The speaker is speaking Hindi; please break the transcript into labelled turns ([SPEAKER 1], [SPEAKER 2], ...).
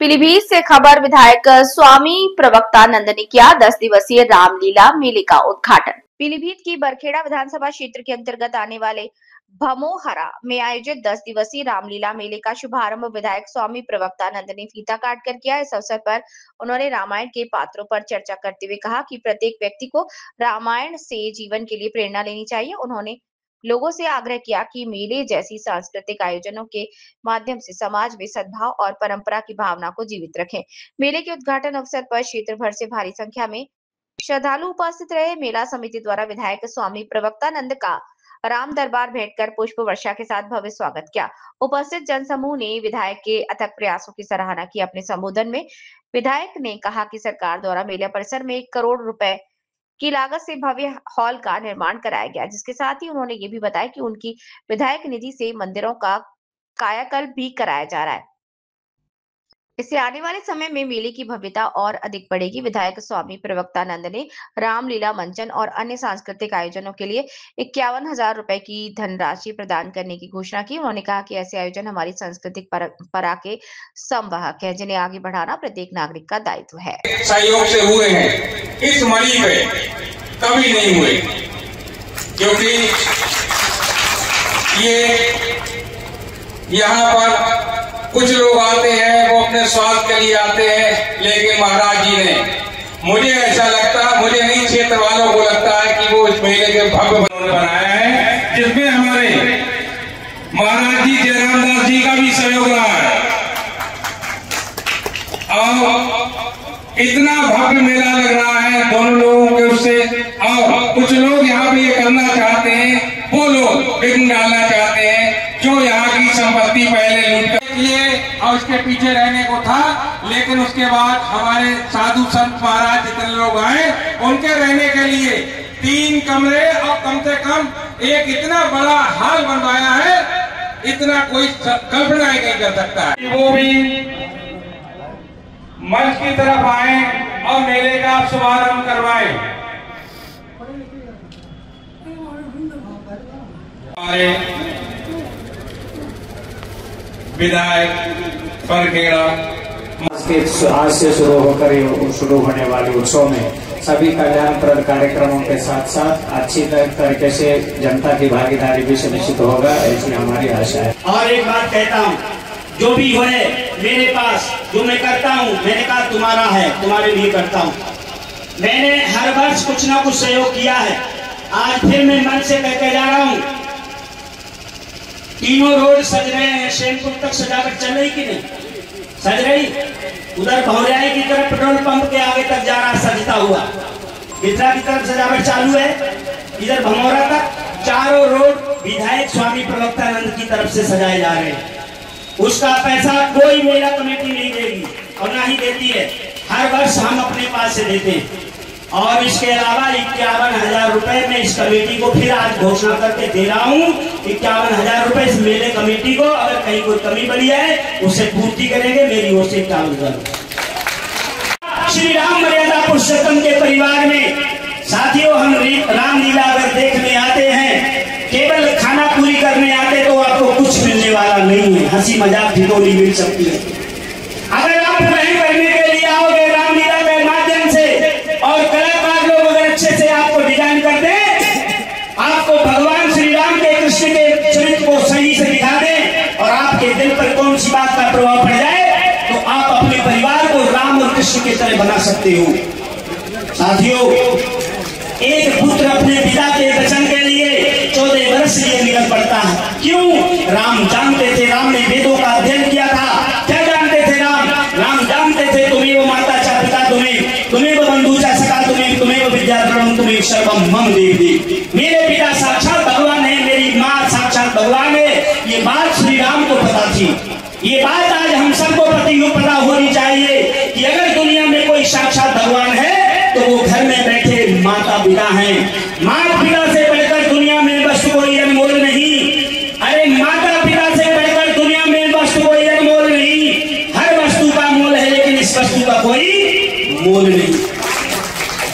[SPEAKER 1] पीलीभीत से खबर। विधायक स्वामी प्रवक्ता नंद ने किया 10 दिवसीय रामलीला मेले का उद्घाटन। पीलीभीत की बरखेड़ा विधानसभा क्षेत्र के अंतर्गत आने वाले भमोहरा में आयोजित 10 दिवसीय रामलीला मेले का शुभारंभ विधायक स्वामी प्रवक्ता नंद ने फीता काट कर किया। इस अवसर पर उन्होंने रामायण के पात्रों पर चर्चा करते हुए कहा कि प्रत्येक व्यक्ति को रामायण से जीवन के लिए प्रेरणा लेनी चाहिए। उन्होंने लोगों से आग्रह किया कि मेले जैसी सांस्कृतिक आयोजनों के माध्यम से समाज में सद्भाव और परंपरा की भावना को जीवित रखें। मेले के उद्घाटन अवसर पर क्षेत्र भर से भारी संख्या में श्रद्धालु उपस्थित रहे। मेला समिति द्वारा विधायक स्वामी प्रवक्तानंद का राम दरबार भेंटकर पुष्प वर्षा के साथ भव्य स्वागत किया। उपस्थित जनसमूह ने विधायक के अथक प्रयासों की सराहना की। अपने संबोधन में विधायक ने कहा कि सरकार द्वारा मेला परिसर में 1 करोड़ रुपए की लागत से भव्य हॉल का निर्माण कराया गया, जिसके साथ ही उन्होंने ये भी बताया कि उनकी विधायक निधि से मंदिरों का कायाकल्प भी कराया जा रहा है। इससे आने वाले समय में मेले की भव्यता और अधिक बढ़ेगी। विधायक स्वामी प्रवक्तानंद ने रामलीला मंचन और अन्य सांस्कृतिक आयोजनों के लिए 51,000 रुपए की धनराशि प्रदान करने की घोषणा की। उन्होंने कहा कि ऐसे आयोजन हमारी सांस्कृतिक परंपरा के संवाहक है, जिन्हें आगे बढ़ाना प्रत्येक नागरिक का दायित्व है।
[SPEAKER 2] सहयोग से हुए हैं, इस मणि पे कभी नहीं हुए, क्योंकि ये यहाँ पर कुछ लोग आते हैं, वो अपने स्वार्थ के लिए आते हैं, लेकिन महाराज जी ने, मुझे ऐसा लगता, मुझे नहीं क्षेत्र वालों को लगता है कि वो इस मेले के भव्य बनाया है, जिसमें हमारे महाराज जी जयराम दास जी का भी सहयोग रहा है। और इतना भव्य मेला लग रहा है दोनों लोगों के उससे। और कुछ लोग यहाँ पे ये करना चाहते हैं, वो लोग विघ्न डालना चाहते हैं, जो यहाँ की संपत्ति पहले लूट लिए और उसके पीछे रहने को था, लेकिन उसके बाद हमारे साधु संत महाराज जितने लोग आए, उनके रहने के लिए 3 कमरे और कम से कम एक इतना बड़ा हॉल बनवाया है, इतना कोई कल्पना ही नहीं कर सकता है। वो भी मंच की तरफ आए और मेले का शुभारंभ करवाएं। हमारे विधायक बरखेड़ा
[SPEAKER 3] आज से शुरू होने वाले उत्सव में सभी कल्याणप्रद कार्यक्रमों के साथ साथ अच्छी तरीके से जनता की भागीदारी भी सुनिश्चित होगा, ऐसी हमारी आशा है।
[SPEAKER 4] और एक बात कहता हूँ, जो भी है मेरे पास, जो मैं करता हूँ, मैंने कहा तुम्हारा है, तुम्हारे लिए करता हूँ। मैंने हर वर्ष कुछ ना कुछ सहयोग किया है। आज फिर मैं मन से कहते जा रहा हूँ, तीनों रोड सज रहे हैं, शेमपुर तक सजावट चल रही कि नहीं? सज रही। उधर भौरियाई की तरफ पेट्रोल पंप के आगे तक जा रहा सजता हुआ, बिद्रा की तरफ सजावट चालू है, इधर भमोरा तक चारों रोड विधायक स्वामी प्रवक्तानंद की तरफ से सजाए जा रहे हैं। उसका पैसा कोई मेला कमेटी नहीं देगी और ना ही देती है, हर वर्ष हम अपने पास से देते हैं। और इसके अलावा 51,000 रुपए में इस कमेटी को फिर आज घोषणा करके दे रहा हूँ। 51,000 रुपए इस मेले कमेटी को, अगर कहीं कोई कमी बनी है उसे पूर्ति करेंगे, मेरी ओर से 51,000। श्री राम मर्यादा पुरुषोत्तम के परिवार में साथियों, हम रामलीला अगर देखने आते हैं, केवल खाना पूरी करने आते तो आपको कुछ मिलने वाला नहीं है, हंसी मजाक ठिठोली मिल सकती है। अगर आप वही करने के लिए आओगे रामलीला के माध्यम से और कलाकार लोग अगर अच्छे से आपको डिजाइन कर दे, आपको भगवान श्री राम के कृष्ण के चरित्र को सही से दिखा दे और आपके दिल पर कौन सी बात का प्रभाव पड़ जाए, तो आप अपने परिवार को राम और कृष्ण की तरह बना सकते हो। साथियों, एक पुत्र अपने पिता के वचन के लिए 14 वर्ष लिए निकल पड़ता है। क्यों? राम जानते थे, राम ने वेदों का अध्ययन किया था। क्या जानते थे राम? राम जानते थे तुम्हें वो माता चा पिता, तुम्हें वो बंधु चा सखा, तुम्हें वो विद्या द्रवम, तुम्हें सर्वम मम देवी। मेरे पिता साक्षात भगवान है, मेरी माँ साक्षात भगवान है। ये बात श्री राम को पता थी। ये बात आज हम सबको पता होनी चाहिए कि अगर दुनिया में कोई साक्षात भगवान है तो वो घर में बैठे माता पिता हैं।